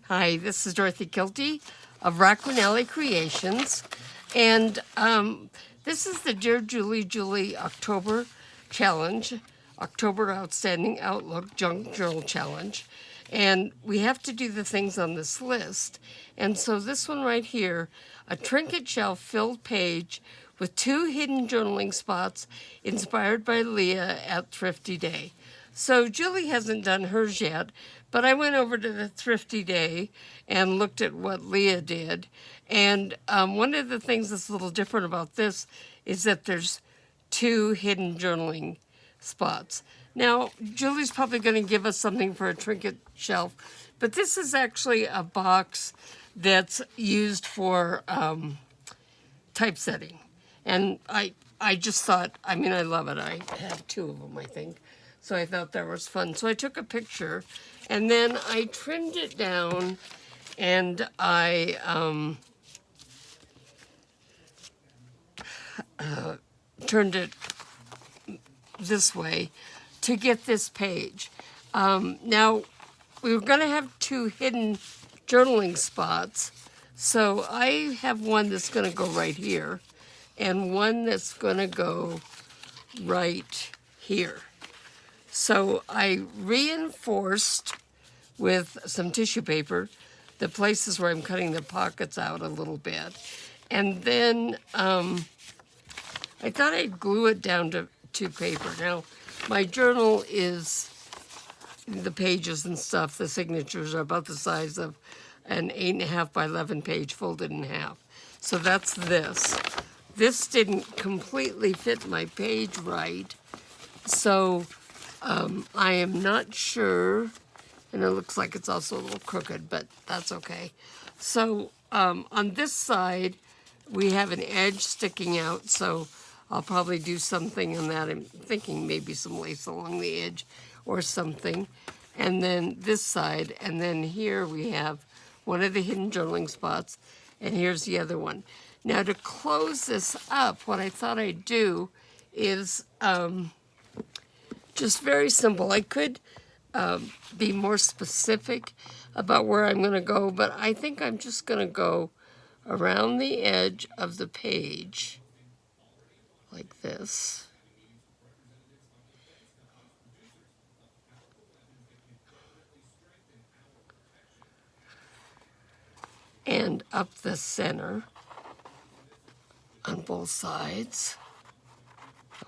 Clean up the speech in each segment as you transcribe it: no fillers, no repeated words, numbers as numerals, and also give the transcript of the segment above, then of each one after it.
Hi, this is Dorothy Kilty of Rockwinelli Creations, and this is the Dear Julie October Challenge, October Outstanding Outlook Junk Journal Challenge, and we have to do the things on this list. And so this one right here, a trinket shelf filled page with 2 hidden journaling spots inspired by Leah at Thrifty Day. So Julie hasn't done hers yet, but I went over to the Thrifty Day and looked at what Leah did. And one of the things that's a little different about this is that there's 2 hidden journaling spots. Now, Julie's probably going to give us something for a trinket shelf, but this is actually a box that's used for typesetting. And I just thought, I love it. I have 2 of them, I think. So I thought that was fun. So I took a picture, and then I trimmed it down, and I turned it this way to get this page. Now, we were going to have 2 hidden journaling spots, so I have one that's going to go right here, and one that's going to go right here. So I reinforced with some tissue paper the places where I'm cutting the pockets out a little bit. And then I thought I'd glue it down to paper. Now, my journal is, the pages and stuff, the signatures are about the size of an 8.5 by 11 page folded in half. So that's this. This didn't completely fit my page right, so I am not sure, and it looks like it's also a little crooked, but that's okay. So on this side, we have an edge sticking out, so I'll probably do something on that. I'm thinking maybe some lace along the edge or something. And then this side, and then here we have one of the hidden journaling spots, and here's the other one. Now to close this up, what I thought I'd do is just very simple. I could be more specific about where I'm going to go, but I think I'm just going to go around the edge of the page like this. And up the center on both sides.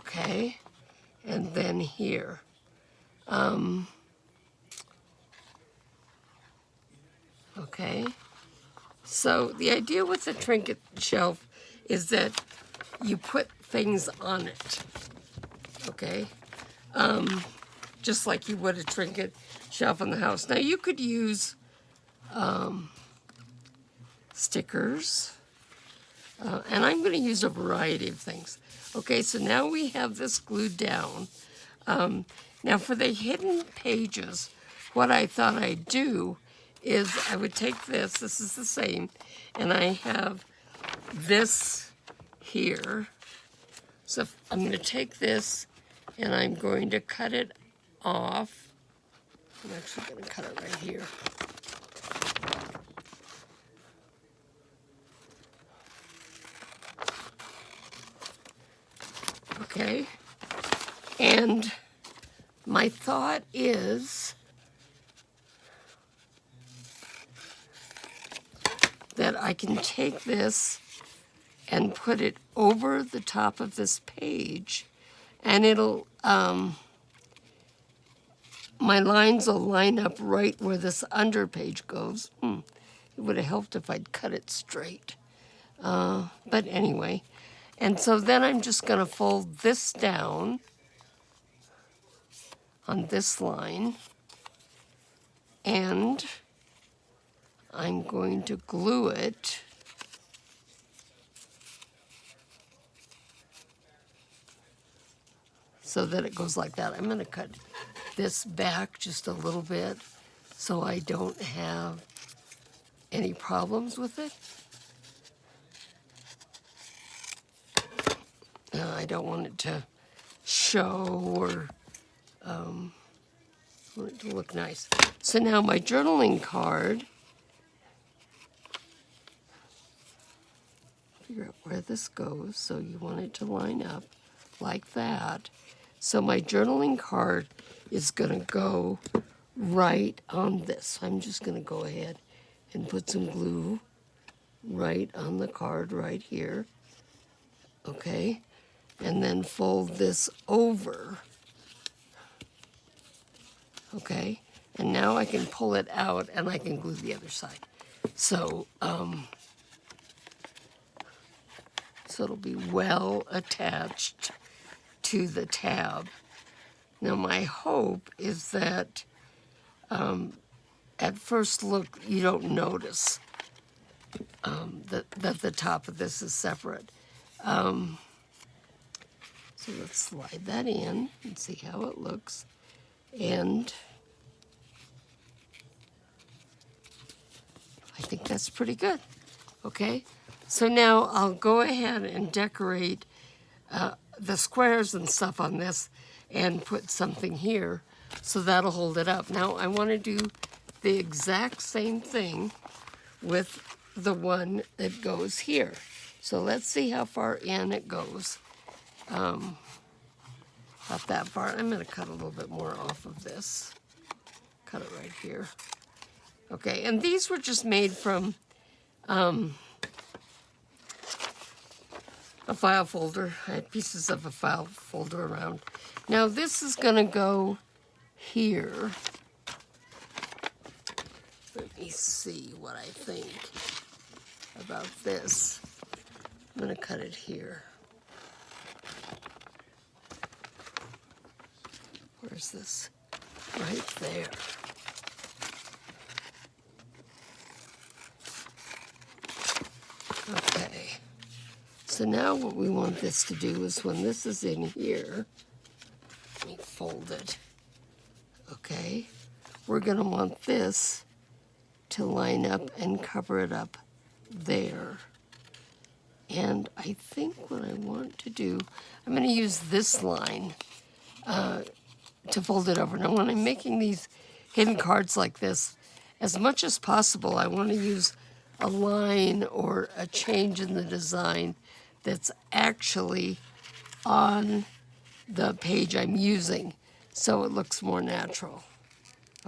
Okay. And then here. Okay. So the idea with the trinket shelf is that you put things on it. Okay. Just like you would a trinket shelf in the house. Now you could use stickers, and I'm going to use a variety of things. Okay, so now we have this glued down. Now for the hidden pages, what I thought I'd do is I would take this is the same, and I have this here. So I'm going to take this, and I'm going to cut it off. I'm actually going to cut it right here. Okay, and my thought is that I can take this and put it over the top of this page, and it'll, my lines will line up right where this under page goes. It would have helped if I'd cut it straight. But anyway. And so then I'm just going to fold this down on this line, and I'm going to glue it so that it goes like that. I'm going to cut this back just a little bit so I don't have any problems with it. I don't want it to show or want it to look nice. So now my journaling card figure out where this goes. So you want it to line up like that. So my journaling card is going to go right on this. I'm just going to go ahead and put some glue right on the card right here. Okay, and then fold this over. Okay, and now I can pull it out and I can glue the other side. So, so it'll be well attached to the tab. Now my hope is that at first look you don't notice that the top of this is separate. So let's slide that in and see how it looks. And I think that's pretty good. Okay, so now I'll go ahead and decorate the squares and stuff on this and put something here so that'll hold it up. Now I want to do the exact same thing with the one that goes here. So let's see how far in it goes. Not that far. I'm going to cut a little bit more off of this. Cut it right here. Okay, and these were just made from a file folder. I had pieces of a file folder around. Now this is going to go here. Let me see what I think about this. I'm going to cut it here. Where's this? Right there. Okay. So now what we want this to do is when this is in here, let me fold it. Okay. We're going to want this to line up and cover it up there. And I think what I want to do, I'm going to use this line to fold it over. Now when I'm making these hidden cards like this, as much as possible, I want to use a line or a change in the design that's actually on the page I'm using, so it looks more natural.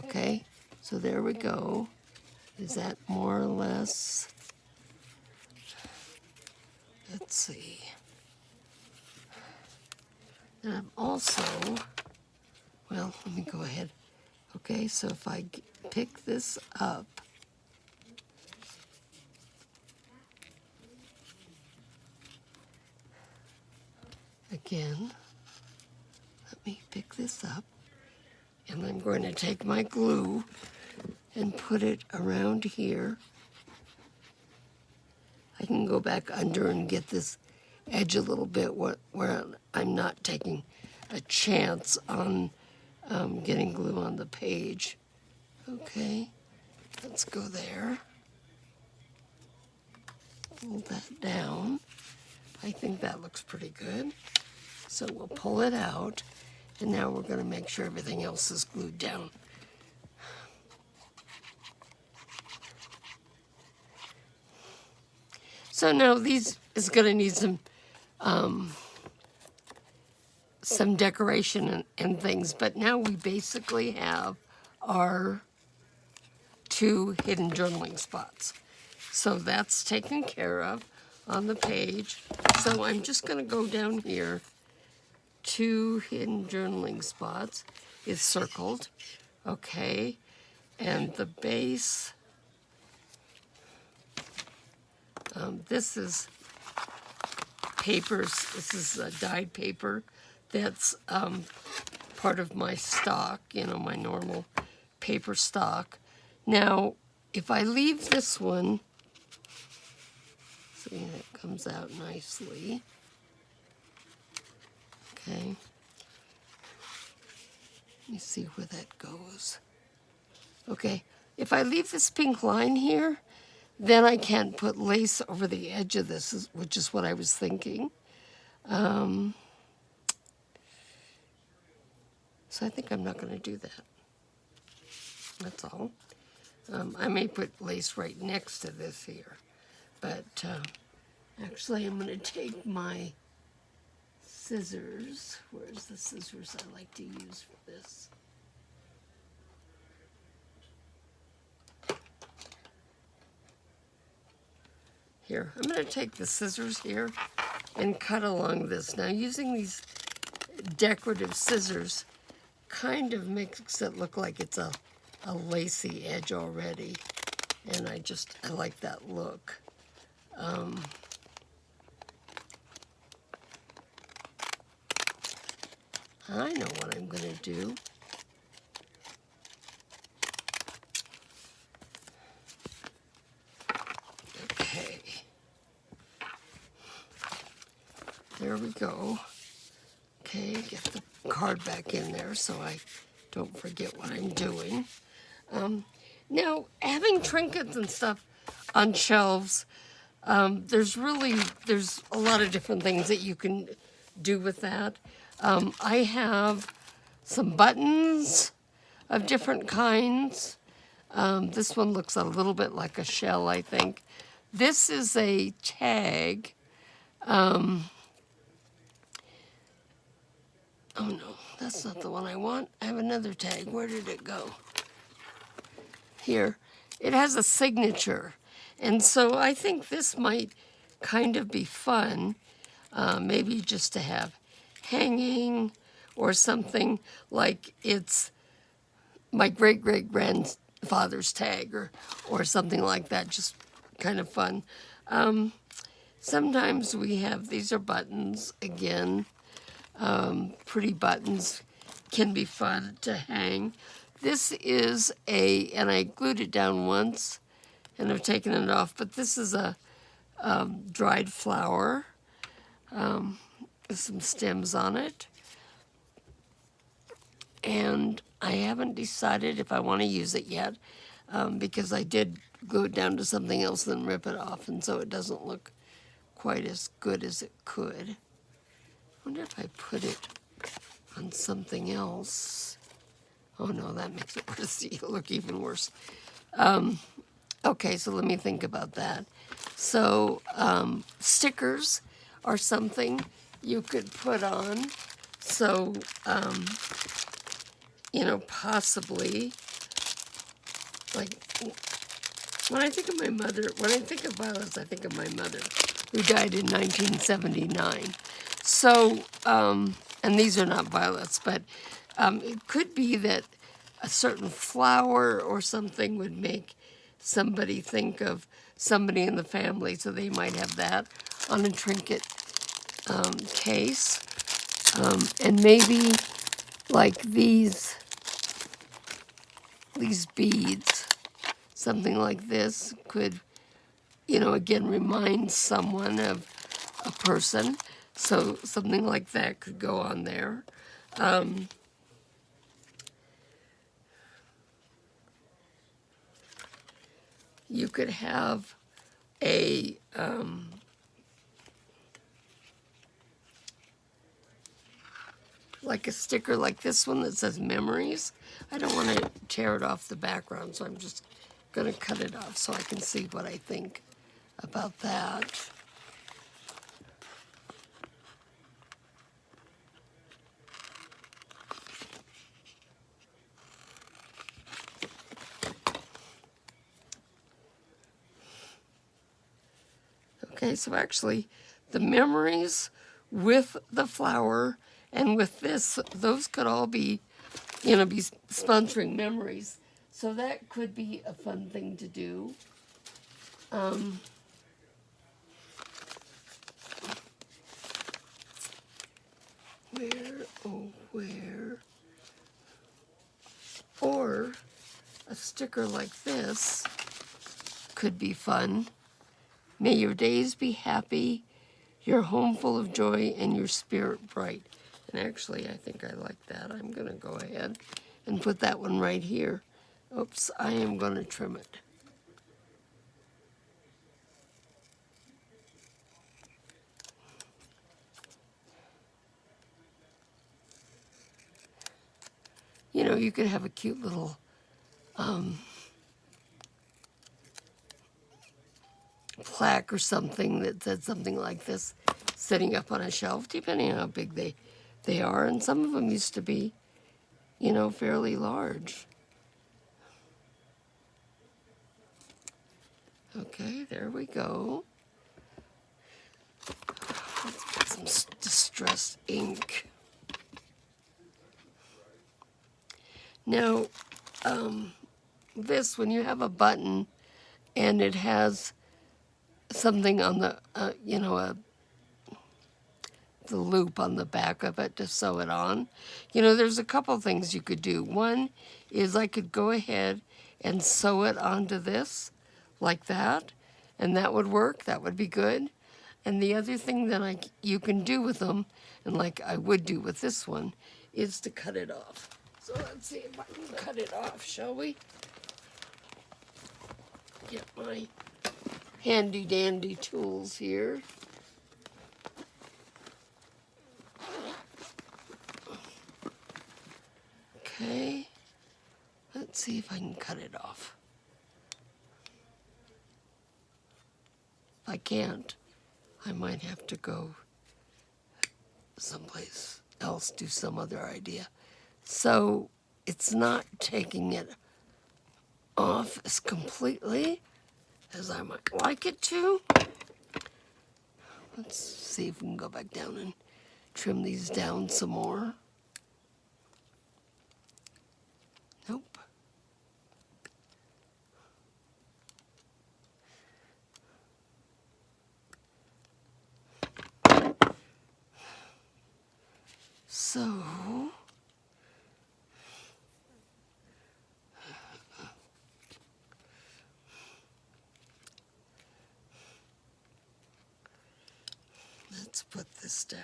Okay, so there we go. Is that more or less? Let's see. And I'm also, well, let me go ahead. Okay, so if I pick this up, again, let me pick this up, and I'm going to take my glue and put it around here. I can go back under and get this edge a little bit where I'm not taking a chance on getting glue on the page. Okay, let's go there. Pull that down. I think that looks pretty good. So we'll pull it out, and now we're going to make sure everything else is glued down. So now these is going to need some decoration and things, but now we basically have our 2 hidden journaling spots. So that's taken care of on the page. So I'm just going to go down here. 2 hidden journaling spots is circled. Okay, and the base, this is papers. This is dyed paper that's part of my stock, you know, my normal paper stock. Now, if I leave this one, see, it comes out nicely. Okay. Let me see where that goes. Okay, if I leave this pink line here, then I can't put lace over the edge of this, which is what I was thinking. So I think I'm not going to do that. That's all. I may put lace right next to this here, but Actually, I'm going to take my scissors. Where's the scissors I like to use for this? Here, I'm going to take the scissors here and cut along this. Now, using these decorative scissors kind of makes it look like it's a lacy edge already. And I like that look. I know what I'm going to do. Okay. There we go. Okay, get the card back in there so I don't forget what I'm doing. Now, having trinkets and stuff on shelves, there's a lot of different things that you can do with that. I have some buttons of different kinds. This one looks a little bit like a shell, I think. This is a tag. Oh no, that's not the one I want. I have another tag. Where did it go? Here. It has a signature. And so I think this might kind of be fun, maybe just to have hanging or something like it's my great-great-grandfather's tag or something like that, just kind of fun. Sometimes we have, these are buttons, again, pretty buttons can be fun to hang. This is and I glued it down once and I've taken it off, but this is a dried flower with some stems on it. And I haven't decided if I want to use it yet because I did glue it down to something else and then rip it off, and so it doesn't look quite as good as it could. I wonder if I put it on something else. Oh no, that makes it worse. Look even worse. Okay, so let me think about that. So stickers are something you could put on. So, possibly, like, when I think of my mother, when I think of violets, I think of my mother, who died in 1979. So, and these are not violets, but it could be that a certain flower or something would make somebody think of somebody in the family, so they might have that on a trinket case. And maybe like these beads, something like this could, again, remind someone of a person. So something like that could go on there. You could have a like a sticker like this one that says memories. I don't want to tear it off the background, so I'm just going to cut it off so I can see what I think about that. Okay, so actually the memories with the flower and with this, those could all be, be sponsoring memories. So that could be a fun thing to do. Where? Or a sticker like this could be fun. May your days be happy, your home full of joy, and your spirit bright. And actually, I think I like that. I'm going to go ahead and put that one right here. Oops, I am going to trim it. You could have a cute little plaque or something that said something like this sitting up on a shelf, depending on how big they are. And some of them used to be, you know, fairly large. Okay, there we go. Let's get some distressed ink. Now, this, when you have a button and it has something on the, you know, the loop on the back of it to sew it on, you know, there's a couple things you could do. One is I could go ahead and sew it onto this like that, and that would work. That would be good. And the other thing that you can do with them, and like I would do with this one, is to cut it off. So let's see if I can cut it off, shall we? Get my handy dandy tools here. Okay, let's see if I can cut it off. If I can't, I might have to go someplace else, do some other idea. So it's not taking it off as completely as I might like it to. Let's see if we can go back down and trim these down some more. Nope. So, let's put this down.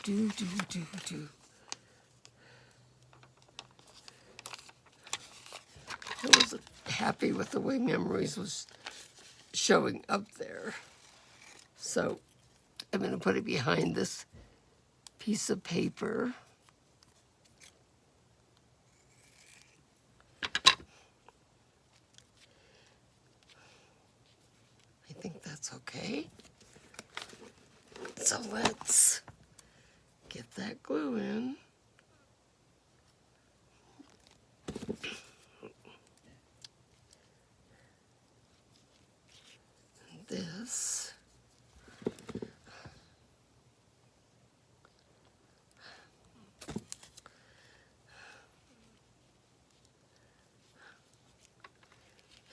Do. I wasn't happy with the way Memories was showing up there. So I'm going to put it behind this piece of paper. I think that's okay. So let's get that glue in. And this.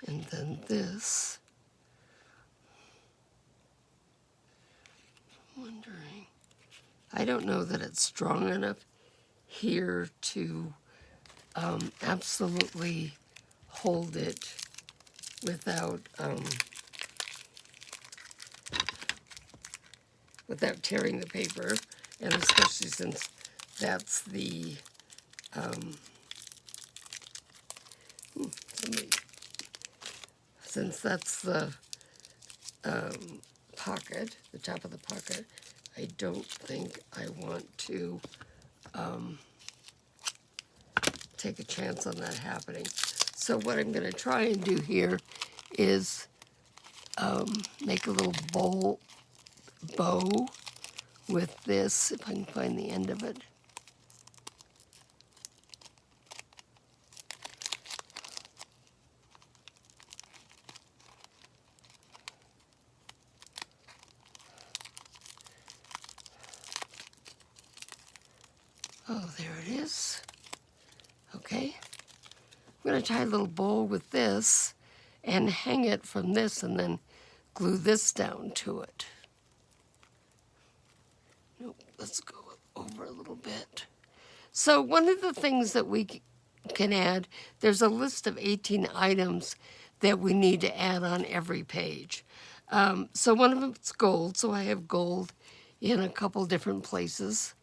And then this. I'm wondering, I don't know that it's strong enough here to absolutely hold it without tearing the paper, and especially since that's the pocket, the top of the pocket, I don't think I want to take a chance on that happening. So what I'm going to try and do here is make a little bow with this, if I can find the end of it. Oh, there it is. Okay. I'm going to tie a little bow with this and hang it from this and then glue this down to it. Nope, let's go over a little bit. So one of the things that we can add, there's a list of 18 items that we need to add on every page. So one of them is gold, so I have gold in a couple different places.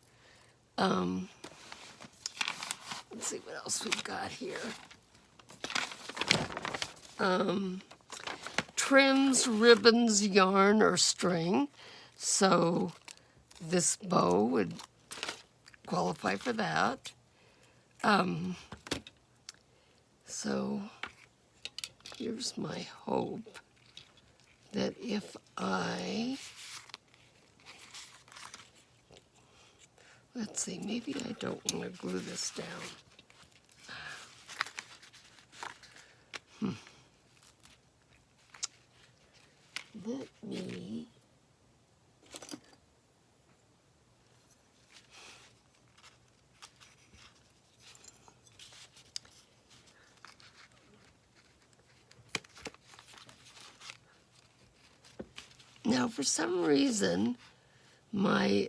Let's see what else we've got here. Trims, ribbons, yarn, or string. So this bow would qualify for that. So here's my hope that if let's see, maybe I don't want to glue this down. Let me now, for some reason, my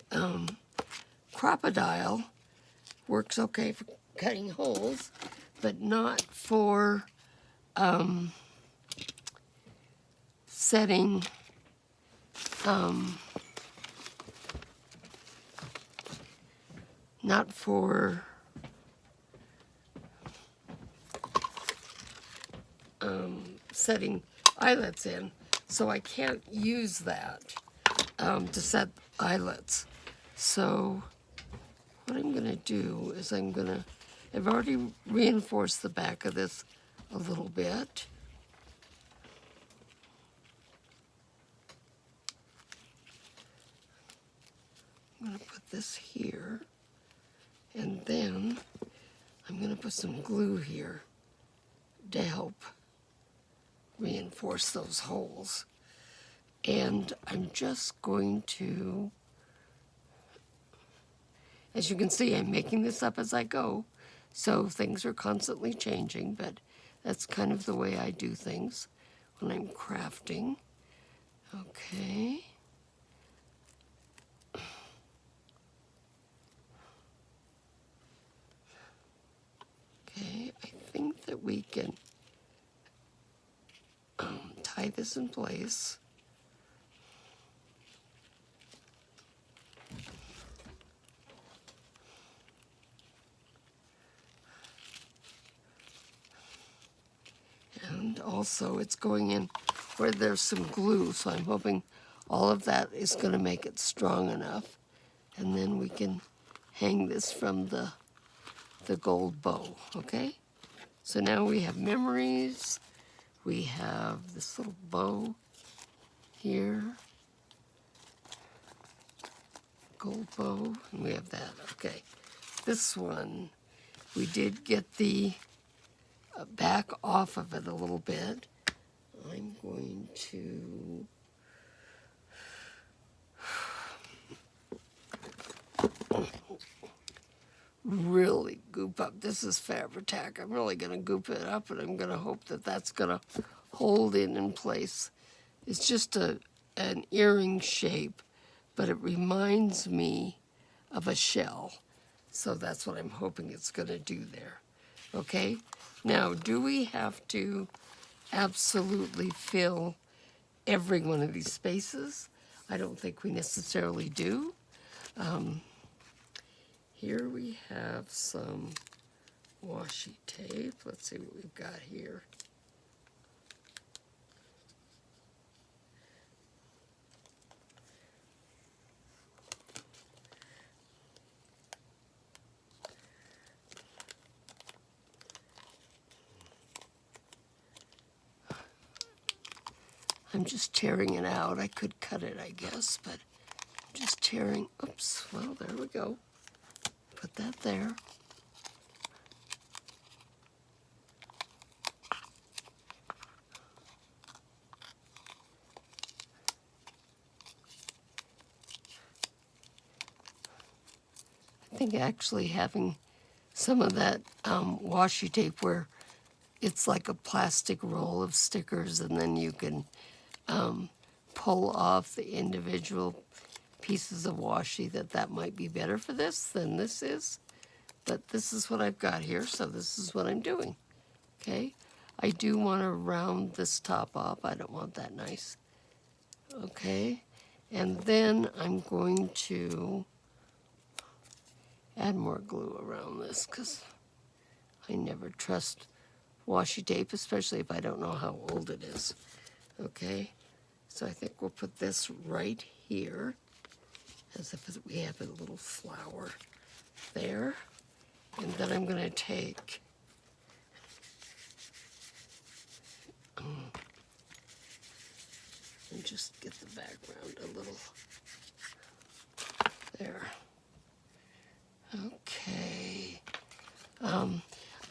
crocodile works okay for cutting holes, but not for setting not for setting eyelets in, so I can't use that to set eyelets. So what I'm going to do is I've already reinforced the back of this a little bit. I'm going to put this here, and then I'm going to put some glue here to help reinforce those holes. And I'm just going to, as you can see, I'm making this up as I go, so things are constantly changing, but that's kind of the way I do things when I'm crafting. Okay. Okay, I think that we can tie this in place. And also it's going in where there's some glue, so I'm hoping all of that is going to make it strong enough. And then we can hang this from the gold bow, okay? So now we have memories. We have this little bow here, gold bow, and we have that, okay. This one, we did get the back off of it a little bit. I'm going to really goop up. This is Fabri-Tac. I'm really going to goop it up, and I'm going to hope that that's going to hold it in place. It's just an earring shape, but it reminds me of a shell. So that's what I'm hoping it's going to do there. Okay? Now, do we have to absolutely fill every one of these spaces? I don't think we necessarily do. Here we have some washi tape. Let's see what we've got here. I'm just tearing it out. I could cut it, I guess, but I'm just tearing. Oops, well, there we go. Put that there. I think actually having some of that washi tape where it's like a plastic roll of stickers, and then you can pull off the individual pieces of washi, that might be better for this than this is. But this is what I've got here, so this is what I'm doing. Okay? I do want to round this top off. I don't want that nice. Okay? And then I'm going to add more glue around this, because I never trust washi tape, especially if I don't know how old it is. Okay? So I think we'll put this right here, as if we have a little flower there. And then I'm going to take and just get the background a little there. Okay.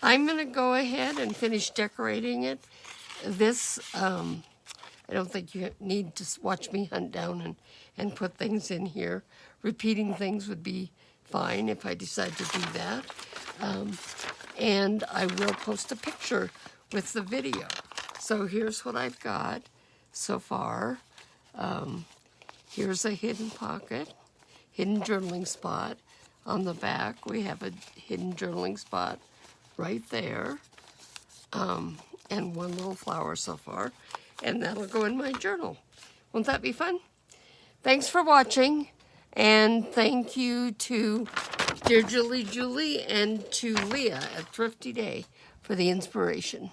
I'm going to go ahead and finish decorating it. This, I don't think you need to watch me hunt down and put things in here. Repeating things would be fine if I decide to do that. And I will post a picture with the video. So here's what I've got so far. Here's a hidden pocket, hidden journaling spot. On the back, we have a hidden journaling spot right there. And one little flower so far. And that'll go in my journal. Won't that be fun? Thanks for watching. And thank you to Dear Julie and to Leah at Thrifty Day for the inspiration.